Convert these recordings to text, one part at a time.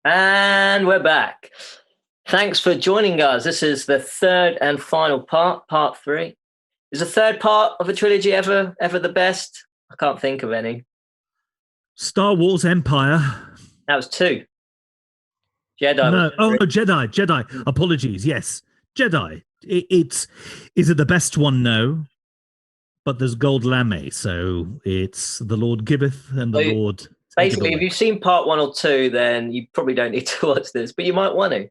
And we're back. Thanks for joining us. This is the third and final part 3. Is the third part of a trilogy ever the best? I can't think of any. Star Wars Empire. That was 2. Jedi. No, Jedi. Apologies. Yes, Jedi. Is it the best one? No, but there's Gold Lame, so it's the Lord giveth and the Lord. Basically, if you've seen part 1 or 2, then you probably don't need to watch this, but you might want to.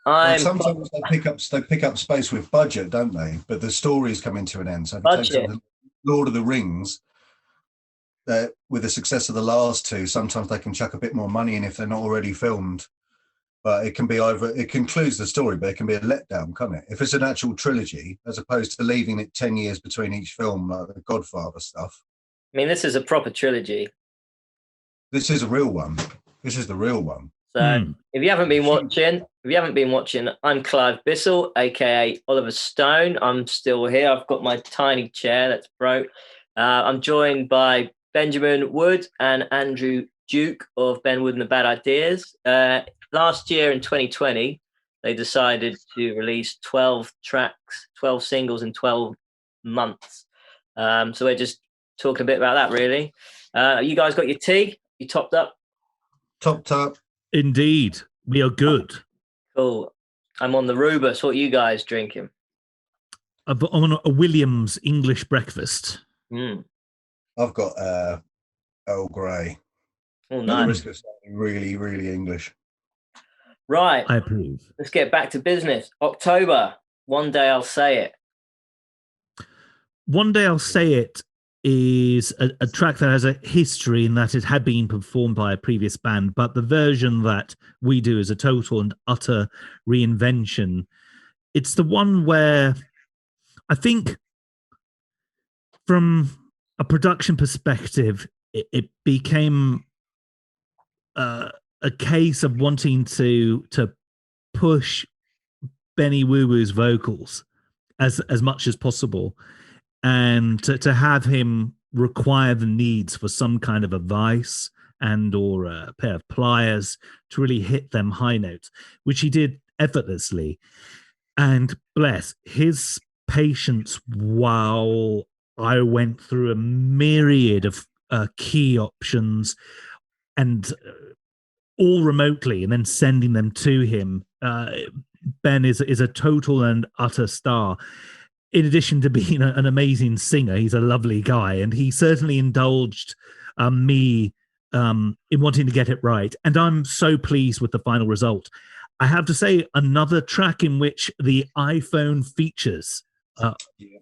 Sometimes they pick up space with budget, don't they? But the stories coming to an end. So if you take some of the Lord of the Rings, with the success of the last 2, sometimes they can chuck a bit more money in if they're not already filmed. But it can be it concludes the story, but it can be a letdown, can't it? If it's an actual trilogy, as opposed to leaving it 10 years between each film, like the Godfather stuff. I mean, this is a proper trilogy. This is a real one. This is the real one. So if you haven't been watching, I'm Clive Bissell, aka Oliver Stone. I'm still here. I've got my tiny chair that's broke. I'm joined by Benjamin Wood and Andrew Duke of Ben Wood and the Bad Ideas. Last year in 2020, they decided to release 12 tracks, 12 singles in 12 months. So we're just talking a bit about that, really. You guys got your tea? You topped up? Topped up. Indeed. We are good. Cool. I'm on the Rubus. What are you guys drinking? I'm on a Williams English breakfast. I've got Earl Grey. Oh, nice. The risk of sounding really, really English. Right. I approve. Let's get back to business. October. One Day I'll Say It. One Day I'll Say It is a track that has a history in that it had been performed by a previous band, but the version that we do is a total and utter reinvention. It's the one where I think from a production perspective, it became a case of wanting to push Benny Woo Woo's vocals as much as possible, and to have him require the needs for some kind of a vice and or a pair of pliers to really hit them high notes, which he did effortlessly. And bless his patience while I went through a myriad of key options and all remotely, and then sending them to him. Ben is a total and utter star. In addition to being an amazing singer, he's a lovely guy, and he certainly indulged me in wanting to get it right. And I'm so pleased with the final result. I have to say, another track in which the iPhone features.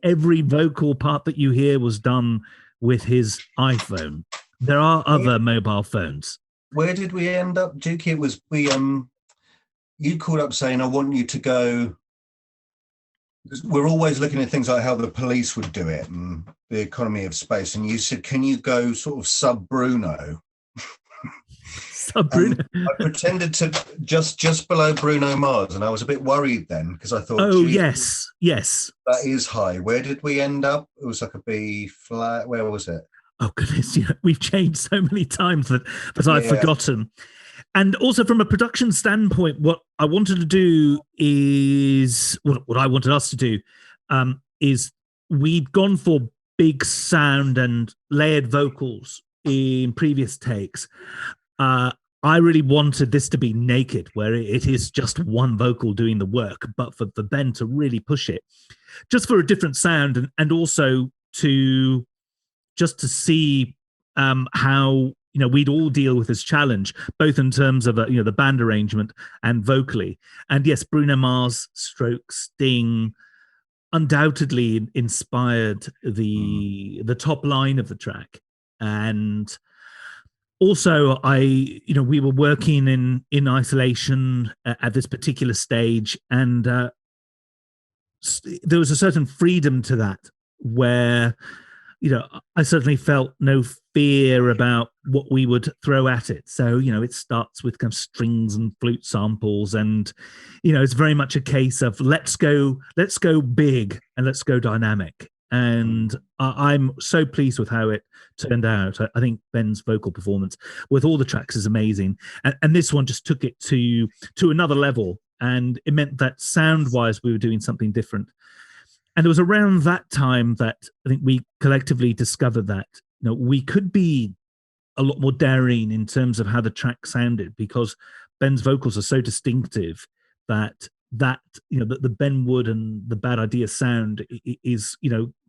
Every vocal part that you hear was done with his iPhone. There are other mobile phones. Where did we end up, Duke? It was you called up saying, I want you to go. We're always looking at things like how the police would do it and the economy of space. And you said, can you go sort of sub Bruno? Sub Bruno. I pretended to just below Bruno Mars, and I was a bit worried then because I thought, oh, yes, that is high. Where did we end up? It was like a B flat. Where was it? Oh goodness, we've changed so many times that I've forgotten. And also from a production standpoint, what I wanted to do is what I wanted us to do is we'd gone for big sound and layered vocals in previous takes. I really wanted this to be naked, where it is just one vocal doing the work, but for Ben to really push it, just for a different sound, and also to see how we'd all deal with this challenge, both in terms of the band arrangement and vocally. And yes, Bruno Mars stroke Sting undoubtedly inspired the top line of the track. And also, we were working in isolation at this particular stage, and there was a certain freedom to that where, I certainly felt no fear about what we would throw at it. So, it starts with kind of strings and flute samples, and, it's very much a case of let's go big and let's go dynamic. And I'm so pleased with how it turned out. I think Ben's vocal performance with all the tracks is amazing, and this one just took it to another level. And it meant that sound-wise, we were doing something different. And it was around that time that I think we collectively discovered that we could be a lot more daring in terms of how the track sounded, because Ben's vocals are so distinctive that the Ben Wood and the Bad Idea sound is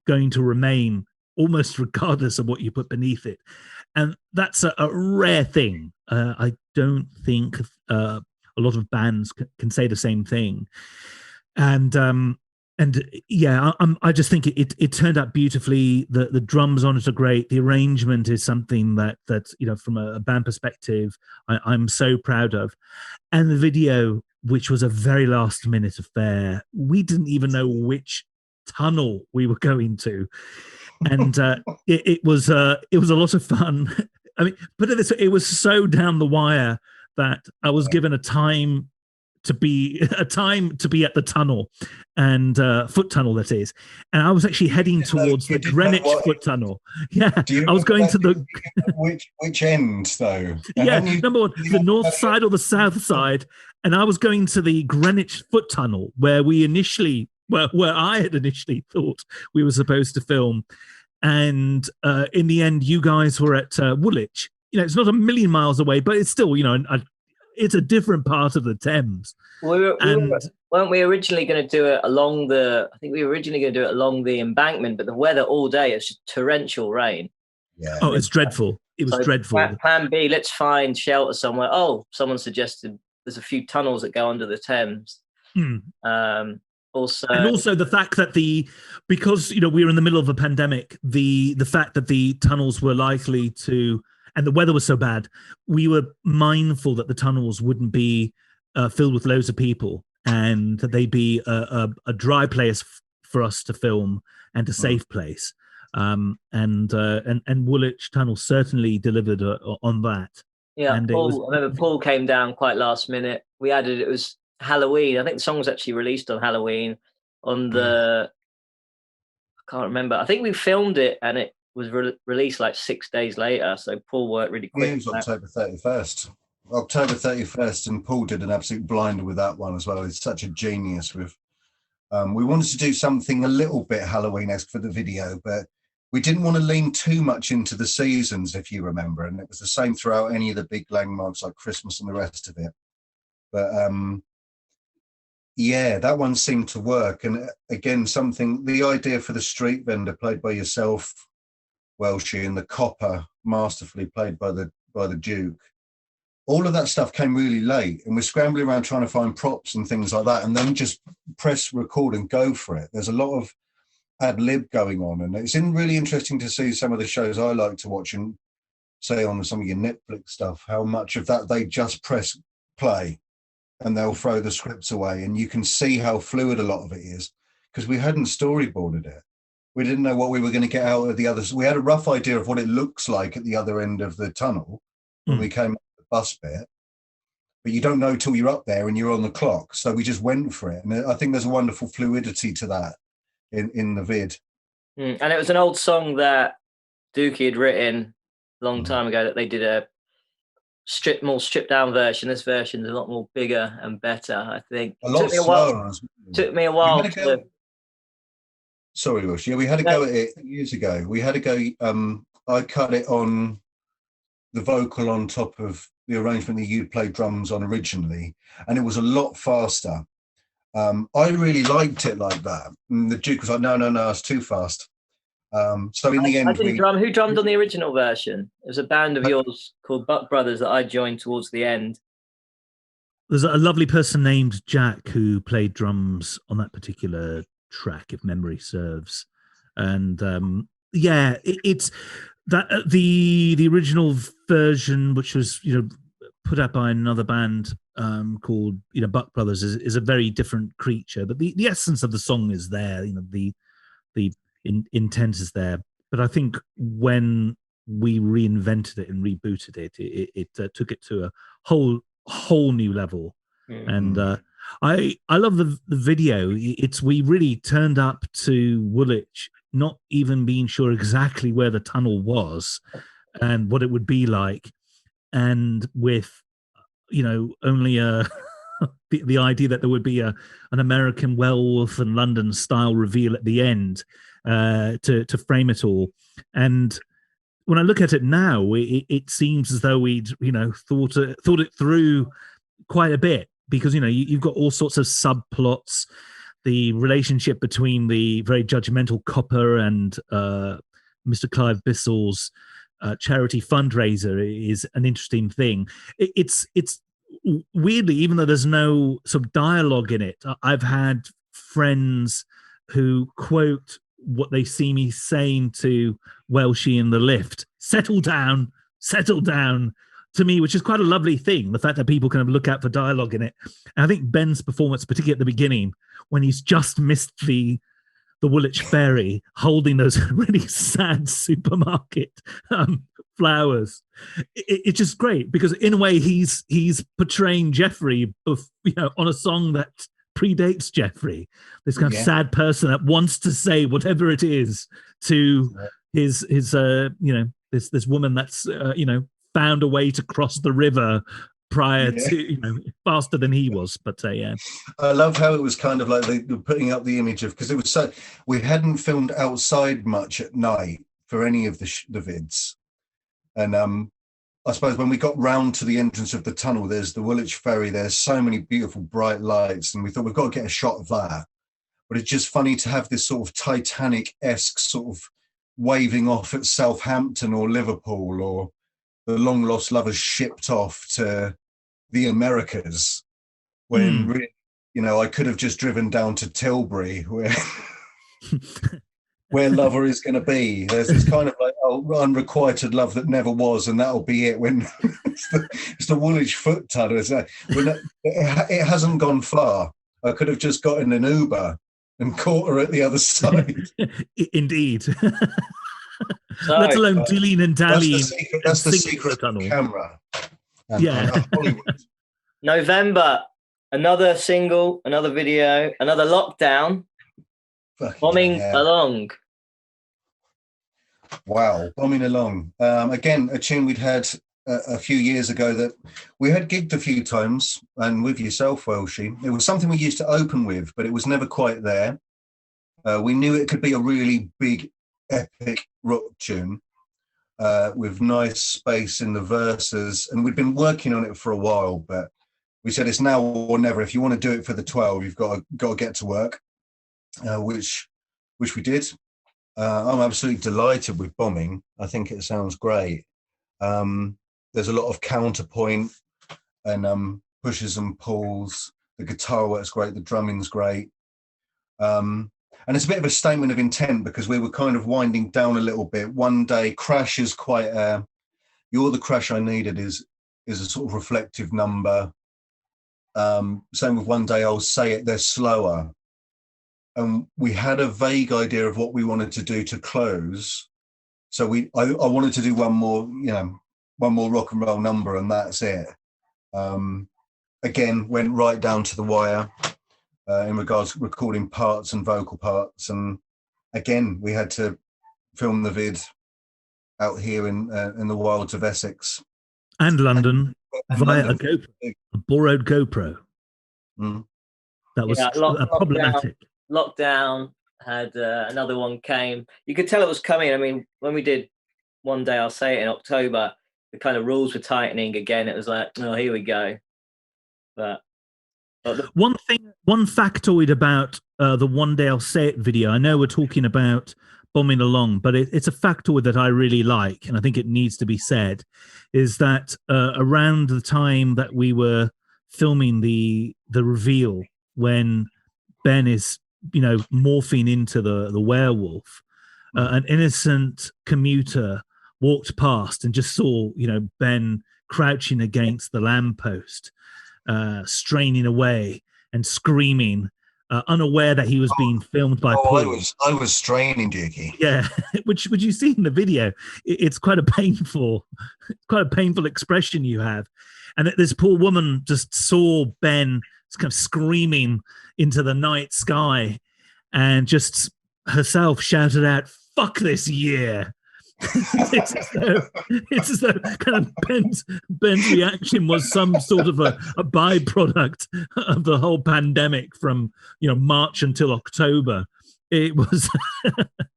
going to remain almost regardless of what you put beneath it. And that's a rare thing. I don't think a lot of bands can say the same thing. And yeah, I just think it turned out beautifully. The drums on it are great. The arrangement is something that from a band perspective, I'm so proud of. And the video, which was a very last minute affair, we didn't even know which tunnel we were going to, and it was a lot of fun. I mean, put it this way, it was so down the wire that I was given a time to be at the tunnel, and foot tunnel that is, and I was actually heading towards the Greenwich foot tunnel. Yeah, I was going to the which end though? Yeah, number one, the north side or the south side, and I was going to the Greenwich foot tunnel where I had initially thought we were supposed to film, and in the end, you guys were at Woolwich. It's not a million miles away, but it's still, it's a different part of the Thames. Weren't we originally going to do it along the? I think we were originally going to do it along the embankment, but the weather all day, it's just torrential rain. Yeah. Oh, it's dreadful. It was dreadful. Plan B, let's find shelter somewhere. Oh, someone suggested there's a few tunnels that go under the Thames. Also the fact that because we were in the middle of a pandemic, the fact that the tunnels were likely to, and the weather was so bad, we were mindful that the tunnels wouldn't be filled with loads of people, and that they'd be a dry place for us to film and a safe place. And Woolwich Tunnel certainly delivered on that. Yeah, I remember Paul came down quite last minute. It was Halloween. I think the song was actually released on Halloween I can't remember. I think we filmed it and it was released like 6 days later. So Paul worked really quick. Yeah, it was October 31st. October 31st, and Paul did an absolute blinder with that one as well. He's such a genius with. We wanted to do something a little bit Halloween-esque for the video, but we didn't want to lean too much into the seasons, if you remember, and it was the same throughout any of the big landmarks like Christmas and the rest of it. But yeah, that one seemed to work. And again, the idea for the street vendor played by yourself, Welshie, and the copper masterfully played by the Duke. All of that stuff came really late, and we're scrambling around trying to find props and things like that, and then just press record and go for it. There's a lot of ad lib going on, and it's really interesting to see some of the shows I like to watch, and say on some of your Netflix stuff, how much of that they just press play and they'll throw the scripts away, and you can see how fluid a lot of it is, because we hadn't storyboarded it. We didn't know what we were going to get out of the others. We had a rough idea of what it looks like at the other end of the tunnel when we came up the bus bit, but you don't know till you're up there and you're on the clock. So we just went for it, and I think there's a wonderful fluidity to that in the vid. And it was an old song that Dookie had written a long time ago that they did a more stripped down version. This version is a lot more bigger and better, I think. A lot slower. Took me a while. Sorry, Rush. Yeah, we had a go at it years ago. We had a go. I cut it on the vocal on top of the arrangement that you played drums on originally, and it was a lot faster. I really liked it like that. And the Duke was like, no, it's too fast. So in the end, who drummed on the original version? It was a band of yours called Buck Brothers that I joined towards the end. There's a lovely person named Jack who played drums on that particular track, if memory serves. And it's that the original version, which was put out by another band called Buck Brothers, is a very different creature, but the essence of the song is there. The intent is there, but I think when we reinvented it and rebooted it, it took it to a whole new level. And I love the video. We really turned up to Woolwich not even being sure exactly where the tunnel was and what it would be like, and with only the idea that there would be an American werewolf and London style reveal at the end to frame it all. And when I look at it now, it seems as though we'd thought it through quite a bit, because you've got all sorts of subplots. The relationship between the very judgmental copper and Mr. Clive Bissell's charity fundraiser is an interesting thing. It's weirdly, even though there's no sort of dialogue in it, I've had friends who quote what they see me saying to Welshie in the lift: settle down, to me, which is quite a lovely thing, the fact that people kind of look out for dialogue in it. And I think Ben's performance, particularly at the beginning, when he's just missed the Woolwich Ferry, holding those really sad supermarket flowers, it's just great, because in a way he's portraying Jeffrey on a song that predates Jeffrey, this kind of sad person that wants to say whatever it is to his this woman that's found a way to cross the river prior to faster than he was. But I love how it was kind of like they were putting up the image of, because it was we hadn't filmed outside much at night for any of the vids, and I suppose when we got round to the entrance of the tunnel, there's the Woolwich Ferry, there's so many beautiful bright lights, and we thought we've got to get a shot of that. But it's just funny to have this sort of Titanic-esque sort of waving off at Southampton or Liverpool, or the long lost lovers shipped off to the Americas, when really, I could have just driven down to Tilbury, where lover is going to be. There's this kind of like unrequited love that never was, and that'll be it. When it's the Woolwich foot tunnel. It hasn't gone far. I could have just gotten an Uber and caught her at the other side. Indeed. Let alone dillying and dallying. That's the secret of the camera. Hollywood. November, another single, another video, another lockdown. Bombing Along. Wow, Bombing Along. Again, a tune we'd had a few years ago that we had gigged a few times, and with yourself, Welshie. It was something we used to open with, but it was never quite there. We knew it could be a really big, epic rock tune with nice space in the verses, and we'd been working on it for a while, but we said it's now or never. If you want to do it for the 12, you've got to get to work, which we did. I'm absolutely delighted with Bombing. I think it sounds great. There's a lot of counterpoint and pushes and pulls. The guitar works great. The drumming's great. And it's a bit of a statement of intent, because we were kind of winding down a little bit. One Day, Crash is quite You're the Crash I Needed is a sort of reflective number. Same with One Day I'll Say It, they're slower. And we had a vague idea of what we wanted to do to close. So I wanted to do one more rock and roll number, and that's it. Again, went right down to the wire. In regards to recording parts and vocal parts, and again we had to film the vid out here in the wilds of Essex and London via a borrowed GoPro. That was problematic. Lockdown had another one came. You could tell it was coming. I mean, when we did One Day I'll Say It in October, the kind of rules were tightening again. It was like, oh, here we go. But one factoid about the One Day I'll Say It video, I know we're talking about Bombing Along, but it's a factoid that I really like, and I think it needs to be said, is that around the time that we were filming the reveal, when Ben is morphing into the werewolf, an innocent commuter walked past and just saw Ben crouching against the lamppost, straining away and screaming, unaware that he was being filmed by Paul. I was straining, Dukey. Yeah, which you see in the video, it's quite a painful expression you have, and this poor woman just saw Ben kind of screaming into the night sky, and just herself shouted out, "Fuck this year." it's as though kind of Ben's reaction was some sort of a byproduct of the whole pandemic from March until October. It was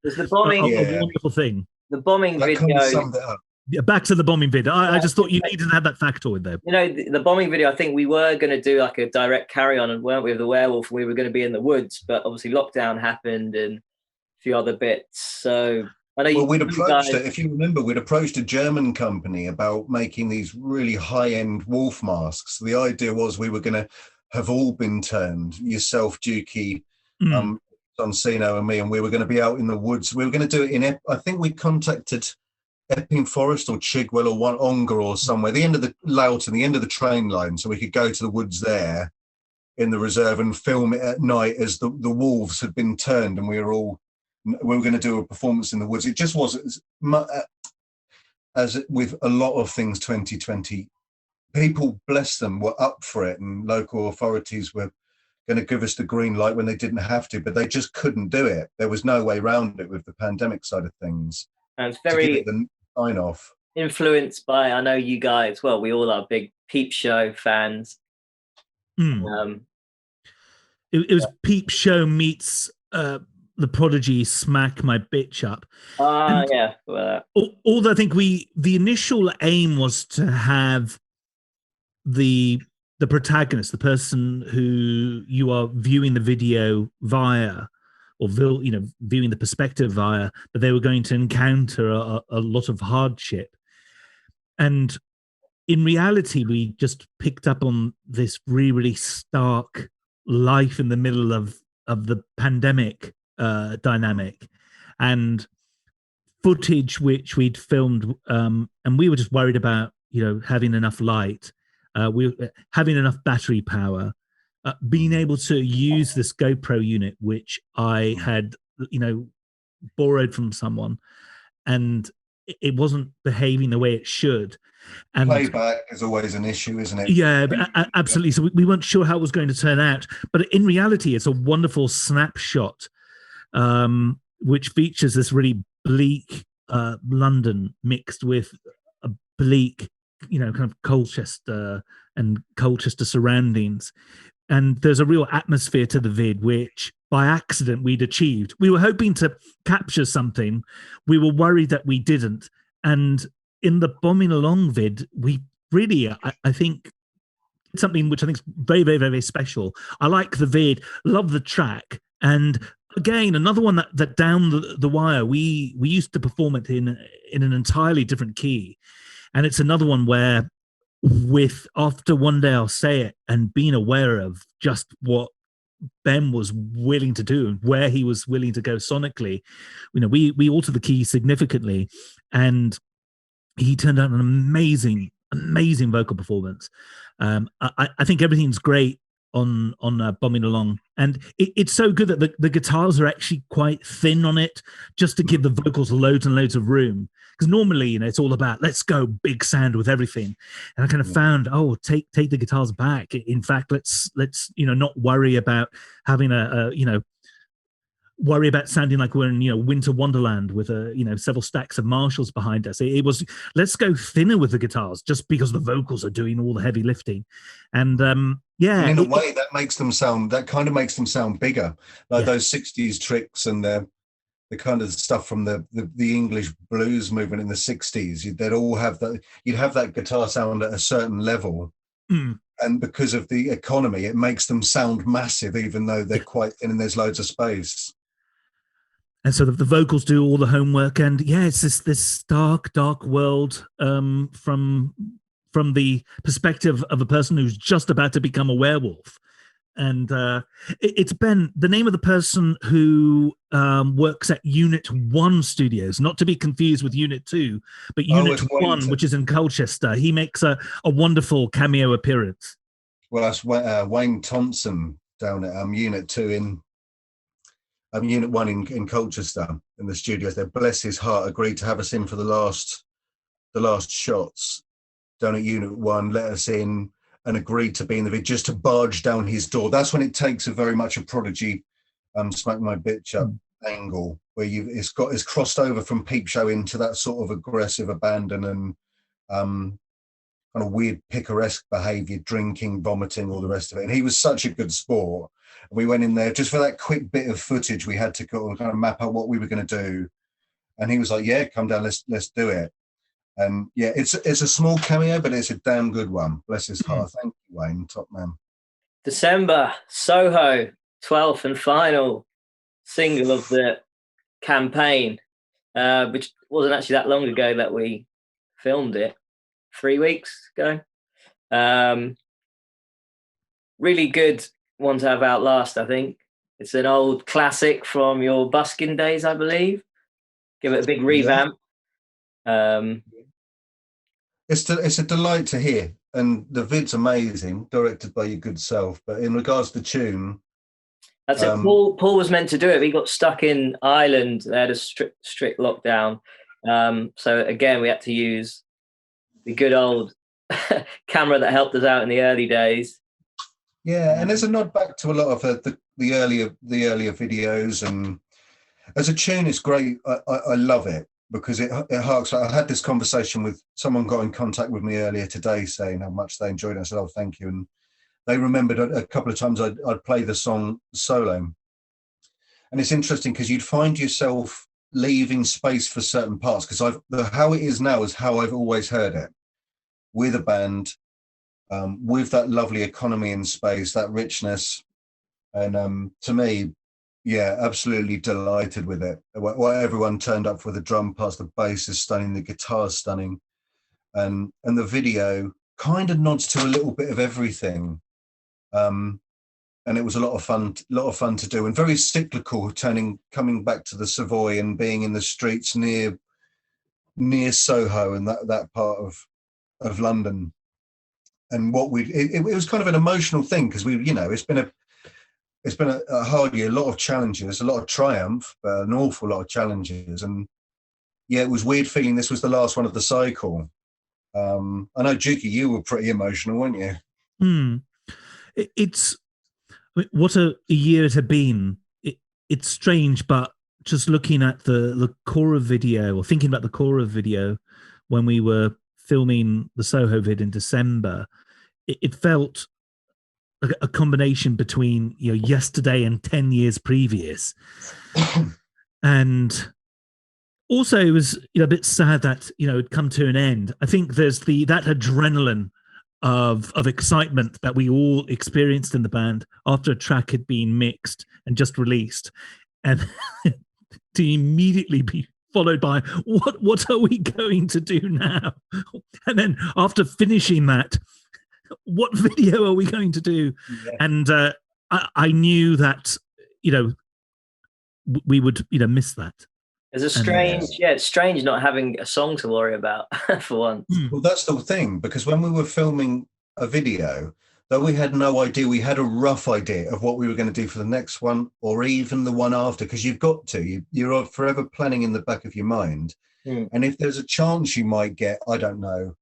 the bombing a wonderful thing. The bombing that video. Kind of summed it up. Yeah, back to the bombing video. I just thought you needed to have that factoid there. The bombing video, I think we were going to do like a direct carry on, and weren't we, with the werewolf? We were going to be in the woods, but obviously lockdown happened and a few other bits. So I know we'd approached it. If you remember, we'd approached a German company about making these really high-end wolf masks. The idea was we were going to have all been turned, yourself, Dukey, Sonsino, and me, and we were going to be out in the woods. We were going to do it in. I think we contacted Epping Forest or Chigwell or Ongar or somewhere, the end of the Loughton, the end of the train line, so we could go to the woods there in the reserve and film it at night as the wolves had been turned, and we were going to do a performance in the woods. It just wasn't as with a lot of things 2020, people, bless them, were up for it, and local authorities were going to give us the green light when they didn't have to, but they just couldn't do it. There was no way around it with the pandemic side of things. And it's very sign off. Influenced by, I know you guys, well, we all are big Peep Show fans. It was Peep Show meets The Prodigy Smack My Bitch Up. Yeah. Well, although I think the initial aim was to have the protagonist, the person who you are viewing the video via, or viewing the perspective via, that they were going to encounter a lot of hardship. And in reality, we just picked up on this really, really stark life in the middle of the pandemic dynamic, and footage which we'd filmed, and we were just worried about having enough light, having enough battery power, being able to use this GoPro unit, which I had, borrowed from someone, and it wasn't behaving the way it should. And playback is always an issue, isn't it? Yeah, absolutely. So we weren't sure how it was going to turn out. But in reality, it's a wonderful snapshot, which features this really bleak London mixed with a bleak, kind of Colchester and Colchester surroundings. And there's a real atmosphere to the vid, which by accident we'd achieved. We were hoping to capture something. We were worried that we didn't. And in the Bombing Along vid, we really, I think, something which I think is very, very, very special. I like the vid, love the track. And again, another one that down the wire, we used to perform it in an entirely different key. And it's another one where, after One Day I'll Say It, and being aware of just what Ben was willing to do and where he was willing to go sonically, we altered the key significantly, and he turned out an amazing vocal performance. I think everything's great on Bombing Along, and it's so good that the guitars are actually quite thin on it, just to give the vocals loads and loads of room. Because normally, it's all about let's go big sound with everything, and I kind of found, take the guitars back. In fact, let's not worry about having worry about sounding like we're in Winter Wonderland with several stacks of Marshalls behind us. It was, let's go thinner with the guitars, just because the vocals are doing all the heavy lifting. And and in a way that kind of makes them sound bigger, like those 60s tricks and the kind of stuff from the English blues movement in the 60s. They'd all have that. You'd have that guitar sound at a certain level, and because of the economy, it makes them sound massive, even though they're quite thin and there's loads of space. And so the vocals do all the homework, and it's this dark world from the perspective of a person who's just about to become a werewolf. And it's Ben, the name of the person who works at Unit 1 Studios, not to be confused with Unit 2, but Unit 1, which is in Colchester. He makes a wonderful cameo appearance. Well, that's Wayne Thompson down at Unit 2 in Unit 1 in Colchester, in the studios there. Bless his heart, agreed to have us in for the last shots down at Unit 1, let us in, and agreed to be in the video, just to barge down his door. That's when it takes very much a Prodigy Smack My Bitch Up angle where it's crossed over from Peep Show into that sort of aggressive abandon and kind of weird picaresque behavior, drinking, vomiting, all the rest of it. And he was such a good sport. We went in there just for that quick bit of footage. We had to kind of map out what we were going to do. And he was like, yeah, come down, let's do it. And yeah, it's a small cameo, but it's a damn good one. Bless his heart. Thank you, Wayne, top man. December, Soho, 12th and final single of the campaign, which wasn't actually that long ago that we filmed it, 3 weeks ago. Really good one to have out last, I think. It's an old classic from your busking days, I believe. Give it a big revamp. Yeah. It's a delight to hear, and the vid's amazing, directed by your good self. But in regards to tune, that's it. Paul was meant to do it. He got stuck in Ireland. They had a strict lockdown. So again, we had to use the good old camera that helped us out in the early days. Yeah, and there's a nod back to a lot of the earlier videos, and as a tune, it's great. I love it because it harks. I had this conversation with someone, got in contact with me earlier today saying how much they enjoyed it. I said, oh, thank you. And they remembered a couple of times I'd play the song solo. And it's interesting because you'd find yourself leaving space for certain parts, because how it is now is how I've always heard it, with a band, with that lovely economy in space, that richness. And to me, yeah, absolutely delighted with it. What everyone turned up for, the drum parts, the bass is stunning, the guitar's stunning, and the video kind of nods to a little bit of everything. And it was a lot of fun to do, and very cyclical, coming back to the Savoy and being in the streets near Soho and that part of London. And it was kind of an emotional thing, because it's been a hard year, a lot of challenges, a lot of triumph, but an awful lot of challenges. And yeah, it was weird feeling this was the last one of the cycle. I know, Jukey, you were pretty emotional, weren't you? It's what a year it had been. It's strange, but just looking at the Cora video, or thinking about the Cora video when we were filming the Soho vid in December, it felt a combination between yesterday and 10 years previous. And also it was a bit sad that it'd come to an end. I think there's that adrenaline of excitement that we all experienced in the band after a track had been mixed and just released, and to immediately be followed by what are we going to do now? And then after finishing that, what video are we going to do? Yeah. And I knew that we would miss that. It's it's strange not having a song to worry about for once. Well, that's the thing, because when we were filming a video, though we had no idea, we had a rough idea of what we were going to do for the next one, or even the one after, because you're forever planning in the back of your mind. And if there's a chance you might get, I don't know,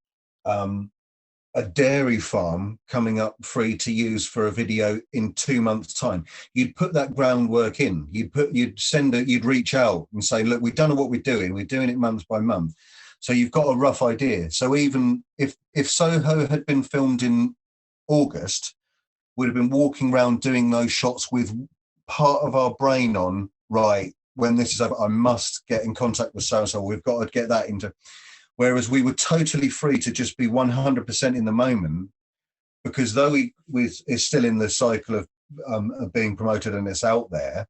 a dairy farm coming up free to use for a video in 2 months' time, you'd put that groundwork in. You'd reach out and say, look, we've done what we're doing it month by month. So you've got a rough idea. So even if Soho had been filmed in August, we'd have been walking around doing those shots with part of our brain on, right, when this is over, I must get in contact with so-and-so. We've got to get that into... Whereas we were totally free to just be 100% in the moment, because though it's still in the cycle of being promoted and it's out there,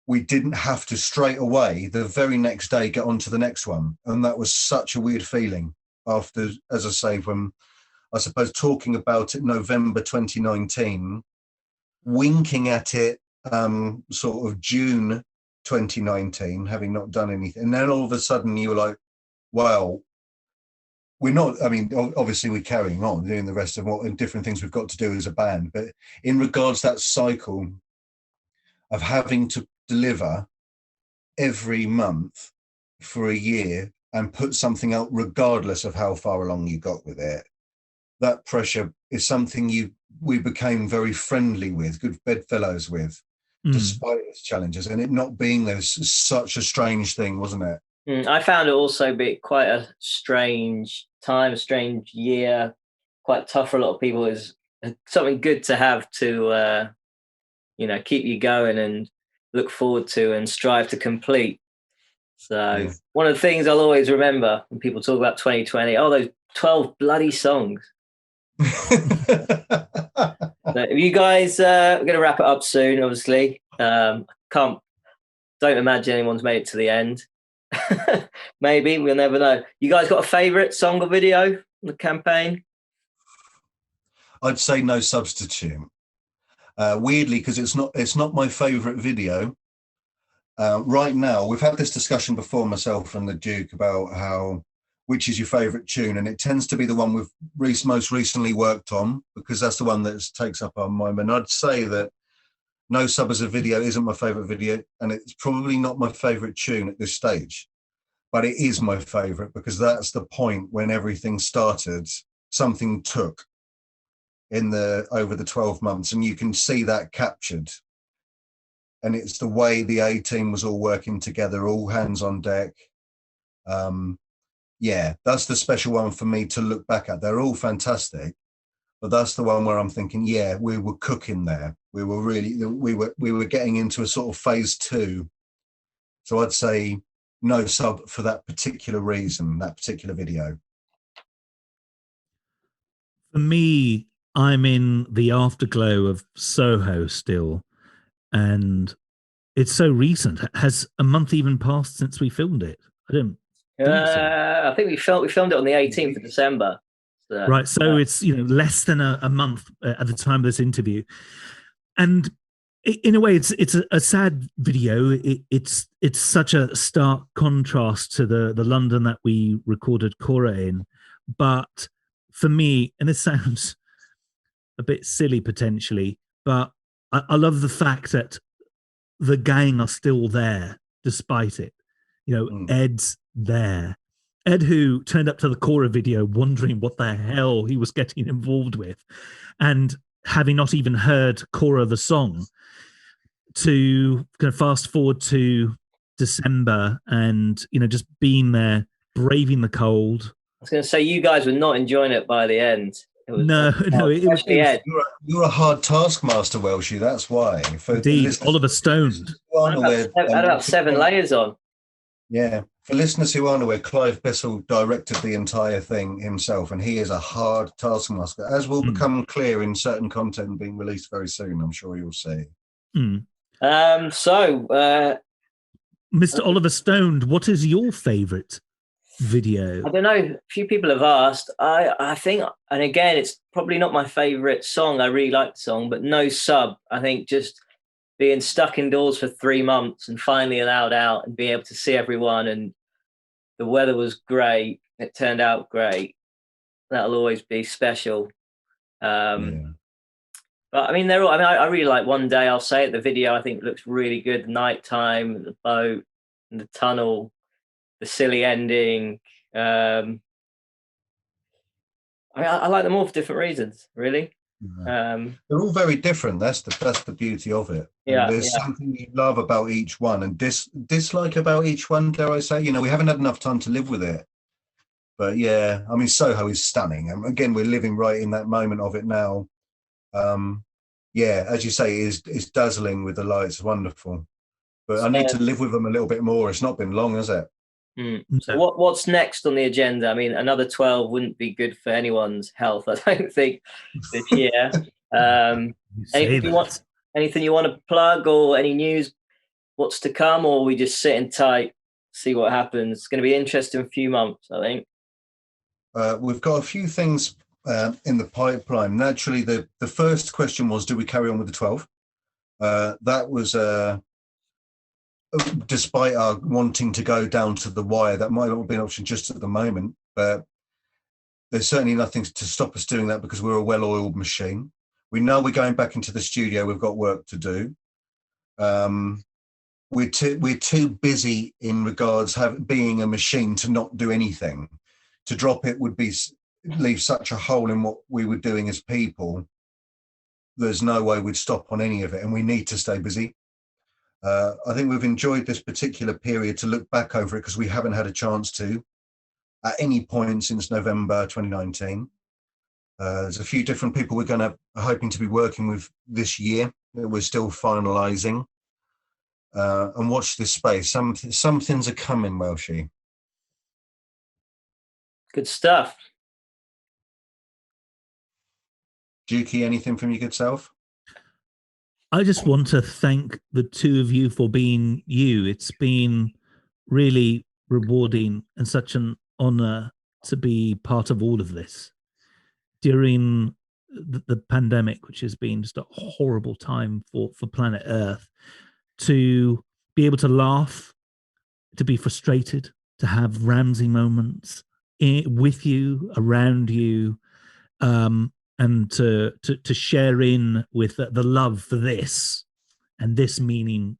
we didn't have to straight away, the very next day, get on to the next one. And that was such a weird feeling after, as I say, when I suppose talking about it November 2019, winking at it sort of June 2019, having not done anything. And then all of a sudden you were like, well, we're not, obviously we're carrying on doing the rest of and different things we've got to do as a band, but in regards to that cycle of having to deliver every month for a year and put something out regardless of how far along you got with it, that pressure is something we became very friendly with, good bedfellows with. despite its challenges, and it not being there was such a strange thing, wasn't it? I found it also be quite a strange time, a strange year, quite tough for a lot of people. Is something good to have to keep you going and look forward to and strive to complete. So one of the things I'll always remember when people talk about 2020, those 12 bloody songs. So you guys, we're going to wrap it up soon, obviously. Don't imagine anyone's made it to the end. Maybe, we'll never know. You guys got a favourite song or video in the campaign? I'd say No Substitute. Weirdly, because it's not my favourite video. Right now, we've had this discussion before, myself and the Duke, about which is your favourite tune, and it tends to be the one we've most recently worked on, because that's the one that takes up our mind. And I'd say that No Sub as a video isn't my favourite video, and it's probably not my favourite tune at this stage, but it is my favourite because that's the point when everything started. Something took over the 12 months, and you can see that captured. And it's the way the A team was all working together, all hands on deck. That's the special one for me to look back at. They're all fantastic, but that's the one where I'm thinking, we were cooking there. We were getting into a sort of phase 2. So I'd say No Sub for that particular reason, that particular video. For me, I'm in the afterglow of Soho still, and it's so recent. Has a month even passed since we filmed it? I don't think so. I think we filmed it on the 18th of December. So, right, so it's less than a month at the time of this interview, and in a way, it's a sad video. It's such a stark contrast to the London that we recorded Cora in, but for me, and this sounds a bit silly potentially, but I love the fact that the gang are still there despite it. Ed's there. Ed, who turned up to the Cora video wondering what the hell he was getting involved with, and having not even heard Cora the song, to kind of fast forward to December and just being there, braving the cold. I was going to say, you guys were not enjoying it by the end. It was Ed. You're a hard taskmaster, Welshie. That's why. Indeed, Oliver Stone. I had about 7 layers on. Yeah. For listeners who aren't aware, Clive Bissell directed the entire thing himself, and he is a hard taskmaster, as will become clear in certain content being released very soon. I'm sure you'll see. Mr. Oliver Stone, what is your favourite video? I don't know. A few people have asked. I think, and again, it's probably not my favourite song. I really like the song, but No Sub. I think just being stuck indoors for 3 months and finally allowed out and being able to see everyone, and the weather was great. It turned out great. That'll always be special. But I mean, they're all. I mean, I really like One Day. I'll say it. The video I think looks really good. The nighttime, the boat, and the tunnel, the silly ending. I like them all for different reasons, really. They're all very different. That's the beauty of it. Yeah, and there's something you love about each one and dislike about each one. Dare I say? We haven't had enough time to live with it. But I mean, Soho is stunning, and again, we're living right in that moment of it now. As you say, it's dazzling with the lights, wonderful. But I need to live with them a little bit more. It's not been long, has it? So what's next on the agenda? I mean, another 12 wouldn't be good for anyone's health, I don't think, this year. Anything you want to plug, or any news, what's to come, or are we just sitting tight, see what happens? It's going to be an interesting few months, I think. We've got a few things in the pipeline. Naturally, the first question was, do we carry on with the 12? That was despite our wanting to go down to the wire. That might not be an option just at the moment, but there's certainly nothing to stop us doing that because we're a well-oiled machine. We know we're going back into the studio. We've got work to do. We're too busy in regards being a machine to not do anything. To drop it would leave such a hole in what we were doing as people. There's no way we'd stop on any of it, and we need to stay busy. I think we've enjoyed this particular period to look back over it because we haven't had a chance to at any point since November 2019. There's a few different people we're hoping to be working with this year that we're still finalising. And watch this space. Some things are coming, Welshie. Good stuff. Dukey, anything from your good self? I just want to thank the two of you for being you. It's been really rewarding and such an honor to be part of all of this during the pandemic, which has been just a horrible time for planet Earth. To be able to laugh, to be frustrated, to have Ramsey moments with you, around you, and to share in with the love for this, and this meaning,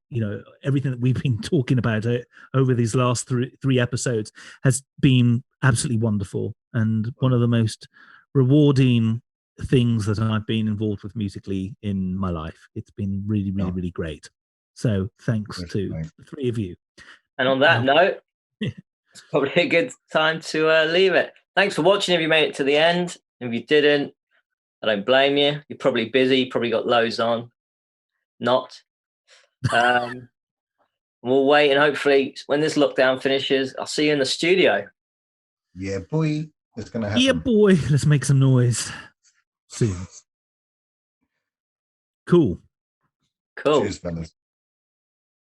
everything that we've been talking about over these last three episodes has been absolutely wonderful, and one of the most rewarding things that I've been involved with musically in my life. It's been really, really, really great. So thanks to the three of you. And on that note, it's probably a good time to leave it. Thanks for watching if you made it to the end. If you didn't, I don't blame you. You're probably busy. You probably got loads on. Not. We'll wait, and hopefully when this lockdown finishes, I'll see you in the studio. Yeah, boy. It's going to happen. Yeah, boy. Let's make some noise soon. Cool. Cheers, fellas.